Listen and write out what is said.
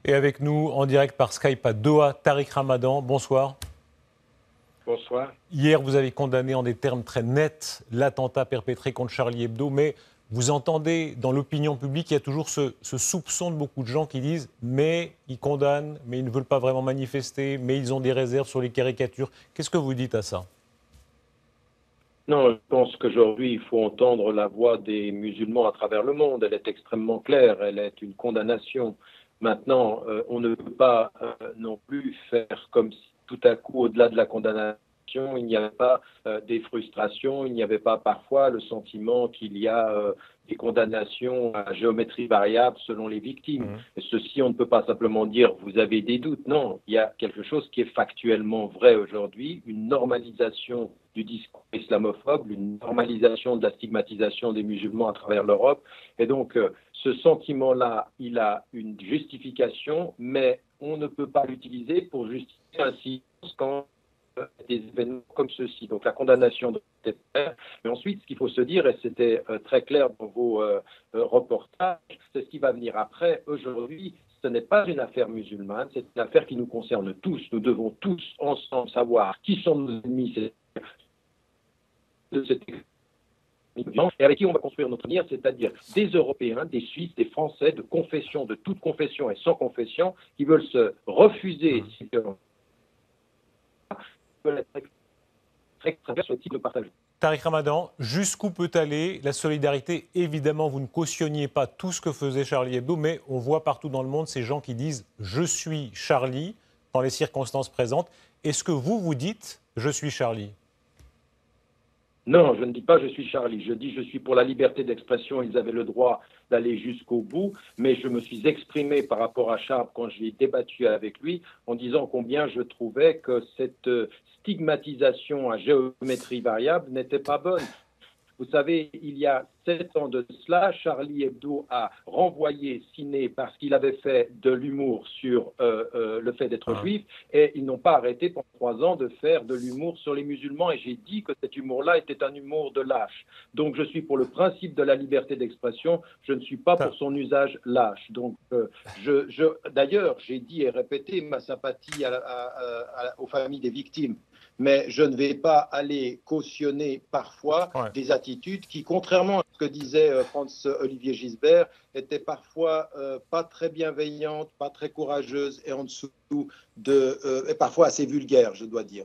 Et avec nous, en direct par Skype à Doha, Tariq Ramadan. Bonsoir. Bonsoir. Hier, vous avez condamné en des termes très nets l'attentat perpétré contre Charlie Hebdo, mais vous entendez dans l'opinion publique, il y a toujours ce soupçon de beaucoup de gens qui disent « mais ils condamnent, mais ils ne veulent pas vraiment manifester, mais ils ont des réserves sur les caricatures ». Qu'est-ce que vous dites à ça? Non, je pense qu'aujourd'hui, il faut entendre la voix des musulmans à travers le monde. Elle est extrêmement claire, elle est une condamnation. Maintenant, on ne peut pas non plus faire comme si tout à coup, au-delà de la condamnation, il n'y avait pas des frustrations, il n'y avait pas parfois le sentiment qu'il y a des condamnations à géométrie variable selon les victimes. Et ceci, on ne peut pas simplement dire vous avez des doutes. Non, il y a quelque chose qui est factuellement vrai aujourd'hui, une normalisation du discours islamophobe, une normalisation de la stigmatisation des musulmans à travers l'Europe. Et donc, ce sentiment-là, il a une justification, mais on ne peut pas l'utiliser pour justifier un silence quand des événements comme ceci. Donc la condamnation doit être faite. Mais ensuite, ce qu'il faut se dire, et c'était très clair dans vos reportages, c'est ce qui va venir après. Aujourd'hui, ce n'est pas une affaire musulmane, c'est une affaire qui nous concerne tous. Nous devons tous ensemble savoir qui sont nos ennemis de cette et avec qui on va construire notre avenir, c'est-à-dire des Européens, des Suisses, des Français, de confession, de toute confession et sans confession, qui veulent se refuser, veulent être extraits sur le type de partage. Tariq Ramadan, jusqu'où peut aller la solidarité? Évidemment, vous ne cautionniez pas tout ce que faisait Charlie Hebdo, mais on voit partout dans le monde ces gens qui disent « je suis Charlie » dans les circonstances présentes. Est-ce que vous dites « je suis Charlie » ? Non, je ne dis pas je suis Charlie, je dis je suis pour la liberté d'expression, ils avaient le droit d'aller jusqu'au bout, mais je me suis exprimé par rapport à Charles quand j'ai débattu avec lui en disant combien je trouvais que cette stigmatisation à géométrie variable n'était pas bonne. Vous savez, il y a 7 ans de cela, Charlie Hebdo a renvoyé Ciné parce qu'il avait fait de l'humour sur le fait d'être juif et ils n'ont pas arrêté pendant 3 ans de faire de l'humour sur les musulmans et j'ai dit que cet humour-là était un humour de lâche. Donc je suis pour le principe de la liberté d'expression, je ne suis pas pour son usage lâche. Donc d'ailleurs, j'ai dit et répété ma sympathie aux familles des victimes. Mais je ne vais pas aller cautionner parfois des attitudes qui, contrairement à ce que disait Franz-Olivier Gisbert, étaient parfois pas très bienveillantes, pas très courageuses et en dessous et parfois assez vulgaires, je dois dire.